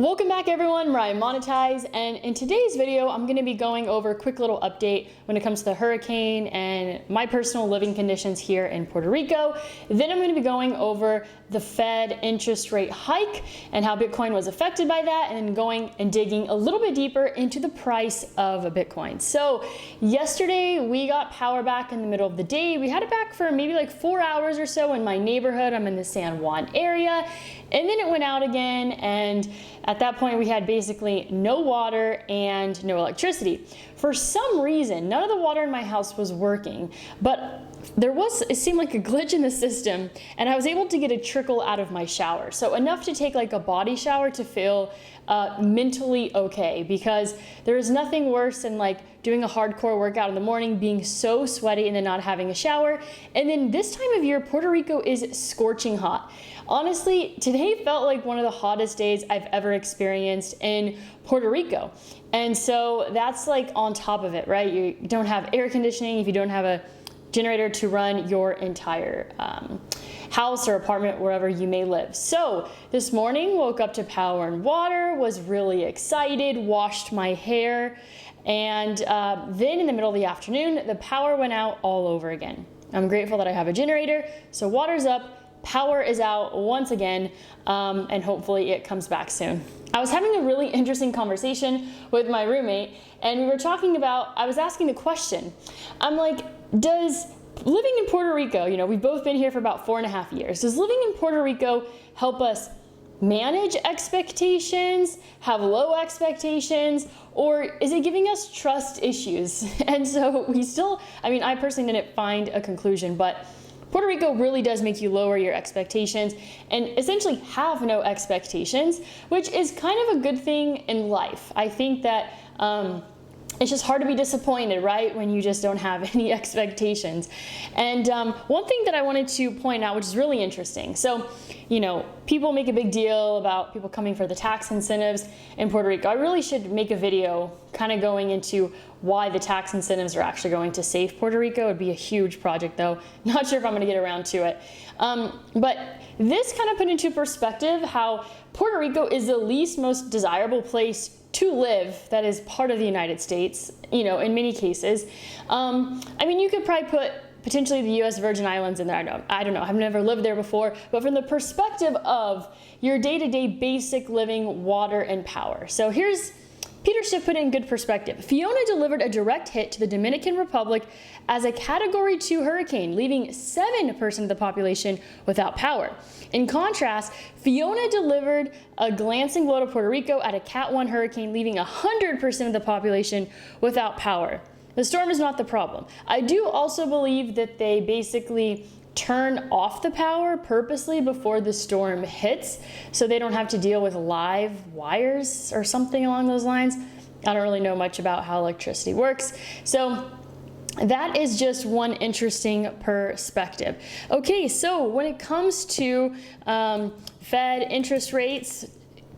Welcome back everyone, Mariah Monetize, and in today's video I'm going to be going over a quick little update when it comes to the hurricane and my personal living conditions here in Puerto Rico. Then I'm going to be going over the Fed interest rate hike and how Bitcoin was affected by that, and then going and digging a little bit deeper into the price of a Bitcoin. So yesterday we got power back in the middle of the day. We had it back for maybe like 4 hours or so in my neighborhood. I'm in the San Juan area, and then it went out again, and at that point we had basically no water and no electricity. For some reason, none of the water in my house was working, but it seemed like a glitch in the system, and I was able to get a trickle out of my shower. So enough to take like a body shower to feel mentally okay, because there is nothing worse than like doing a hardcore workout in the morning, being so sweaty and then not having a shower. And then this time of year, Puerto Rico is scorching hot. Honestly, today felt like one of the hottest days I've ever experienced in Puerto Rico. And so that's like on top of it, right? You don't have air conditioning if you don't have a generator to run your entire house or apartment, wherever you may live. So this morning, woke up to power and water, was really excited, washed my hair, and then in the middle of the afternoon, the power went out all over again. I'm grateful that I have a generator, so water's up, power is out once again, and hopefully it comes back soon. I was having a really interesting conversation with my roommate, and we were talking about, I was asking the question, I'm like, does living in Puerto Rico, you know, we've both been here for about 4.5 years, does living in Puerto Rico help us manage expectations, have low expectations, or is it giving us trust issues? And so I personally didn't find a conclusion, but Puerto Rico really does make you lower your expectations and essentially have no expectations, which is kind of a good thing in life. I think that it's just hard to be disappointed, right, when you just don't have any expectations. And one thing that I wanted to point out, which is really interesting. So, you know, people make a big deal about people coming for the tax incentives in Puerto Rico. I really should make a video kind of going into why the tax incentives are actually going to save Puerto Rico. It would be a huge project though. Not sure if I'm going to get around to it. But this kind of put into perspective how Puerto Rico is the least most desirable place to live that is part of the United States, you know, in many cases. I mean, you could probably put potentially the US Virgin Islands in there. I don't know, I've never lived there before, but from the perspective of your day-to-day basic living, water and power. So here's Peter Schiff put it in good perspective. Fiona delivered a direct hit to the Dominican Republic as a Category 2 hurricane, leaving 7% of the population without power. In contrast, Fiona delivered a glancing blow to Puerto Rico at a Cat 1 hurricane, leaving 100% of the population without power. The storm is not the problem. I do also believe that they basically turn off the power purposely before the storm hits, so they don't have to deal with live wires or something along those lines. I don't really know much about how electricity works. So that is just one interesting perspective. Okay, so when it comes to Fed interest rates,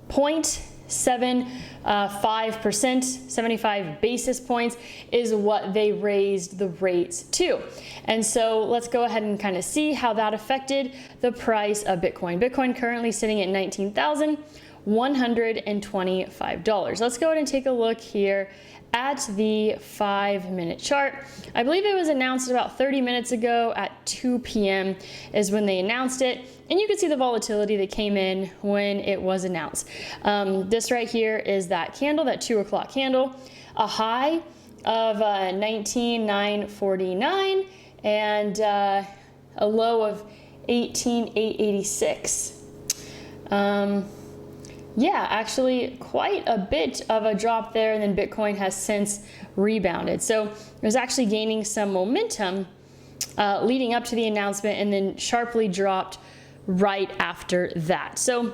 0.75%, 75 basis points is what they raised the rates to. And so let's go ahead and kind of see how that affected the price of Bitcoin. Bitcoin currently sitting at $19,125. Let's go ahead and take a look here at the 5-minute chart. I believe it was announced about 30 minutes ago at 2 p.m. is when they announced it. And you can see the volatility that came in when it was announced. This right here is that candle, that 2 o'clock candle, a high of 19,949 and a low of 18,886. Yeah, actually quite a bit of a drop there, and then Bitcoin has since rebounded. So it was actually gaining some momentum leading up to the announcement, and then sharply dropped right after that. So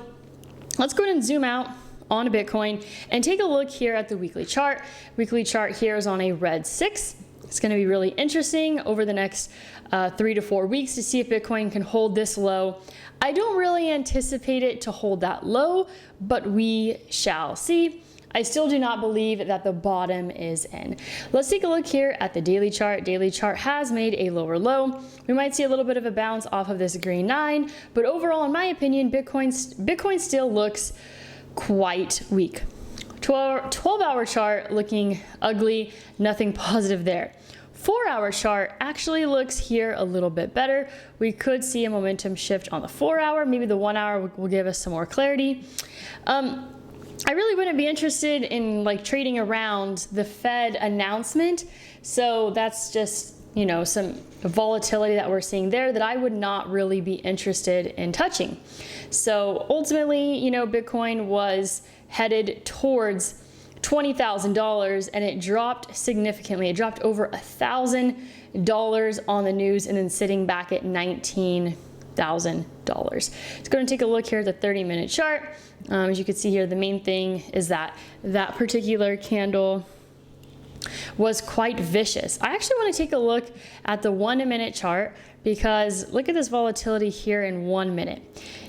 let's go ahead and zoom out on Bitcoin and take a look here at the weekly chart. Weekly chart here is on a red 6. It's going to be really interesting over the next 3 to 4 weeks to see if Bitcoin can hold this low. I don't really anticipate it to hold that low, but we shall see. I still do not believe that the bottom is in. Let's take a look here at the daily chart. Daily chart has made a lower low. We might see a little bit of a bounce off of this green 9, but overall, in my opinion, Bitcoin still looks quite weak. 12-hour chart looking ugly, nothing positive there. 4-hour chart actually looks here a little bit better. We could see a momentum shift on the 4-hour. Maybe the 1-hour will give us some more clarity. I really wouldn't be interested in like trading around the Fed announcement. So that's just, you know, some volatility that we're seeing there that I would not really be interested in touching. So ultimately, you know, Bitcoin was headed towards $20,000 and it dropped significantly. It dropped over $1,000 on the news and then sitting back at $19,000. Let's go and take a look here at the 30-minute chart. As you can see here, the main thing is that that particular candle was quite vicious. I actually want to take a look at the 1-minute chart because look at this volatility here in 1 minute.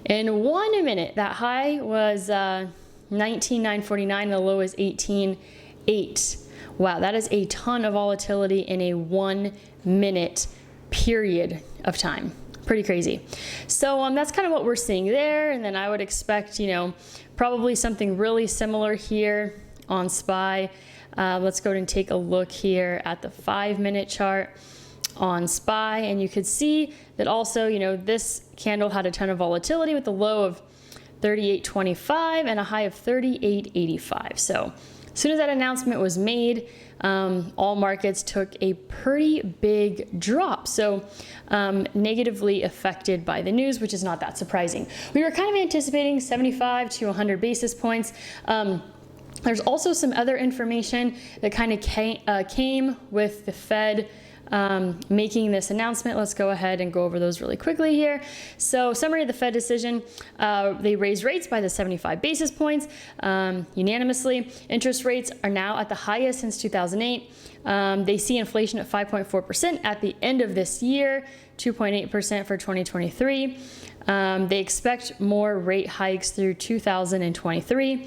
In 1 minute, that high was 19,949, the low is 18,800. Wow, that is a ton of volatility in a 1 minute period of time. Pretty crazy. So that's kind of what we're seeing there. And then I would expect, you know, probably something really similar here on SPY. Let's go ahead and take a look here at the 5-minute chart on SPY. And you could see that also, you know, this candle had a ton of volatility with a low of 38.25 and a high of 38.85. So as soon as that announcement was made, all markets took a pretty big drop. So negatively affected by the news, which is not that surprising. We were kind of anticipating 75 to 100 basis points. There's also some other information that kind of came with the Fed making this announcement. Let's go ahead and go over those really quickly here. So summary of the Fed decision, they raised rates by the 75 basis points unanimously. Interest rates are now at the highest since 2008. They see inflation at 5.4% at the end of this year, 2.8% for 2023. They expect more rate hikes through 2023.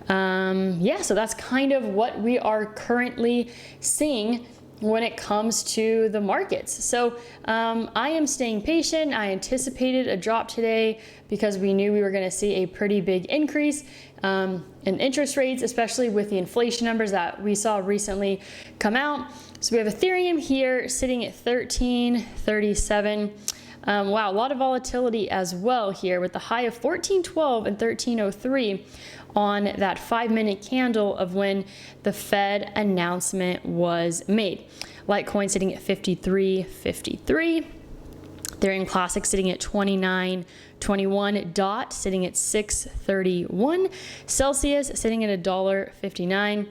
Yeah, so that's kind of what we are currently seeing when it comes to the markets. So I am staying patient. I anticipated a drop today because we knew we were going to see a pretty big increase in interest rates, especially with the inflation numbers that we saw recently come out. So we have Ethereum here sitting at 1337. Wow, a lot of volatility as well here with the high of 1412 and 1303 on that 5-minute candle of when the Fed announcement was made. Litecoin sitting at 53.53. Ethereum Classic sitting at 29.21. DOT sitting at 6.31. Celsius sitting at $1.59.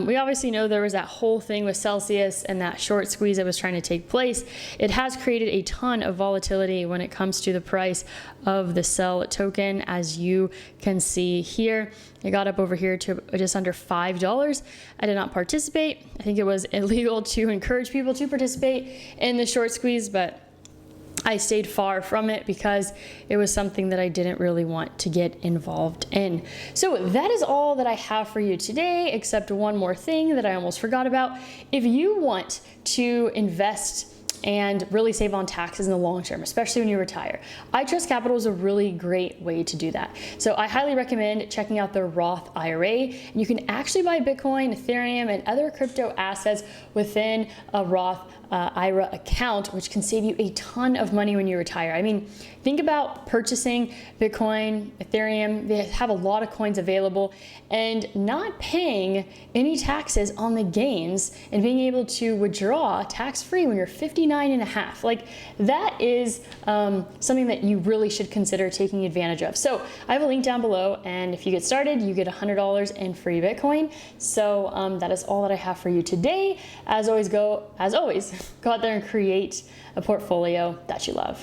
We obviously know there was that whole thing with Celsius and that short squeeze that was trying to take place. It has created a ton of volatility when it comes to the price of the Cell token, as you can see here. It got up over here to just under $5. I did not participate. I think it was illegal to encourage people to participate in the short squeeze, but I stayed far from it because it was something that I didn't really want to get involved in. So that is all that I have for you today, except one more thing that I almost forgot about. If you want to invest and really save on taxes in the long term, especially when you retire, iTrust Capital is a really great way to do that. So I highly recommend checking out their Roth IRA. And you can actually buy Bitcoin, Ethereum, and other crypto assets within a Roth IRA account, which can save you a ton of money when you retire. I mean, think about purchasing Bitcoin, Ethereum. They have a lot of coins available and not paying any taxes on the gains and being able to withdraw tax-free when you're 59 and a half. Like, that is something that you really should consider taking advantage of. So I have a link down below, and if you get started, you get $100 in free Bitcoin. So that is all that I have for you today. As always, go out there and create a portfolio that you love.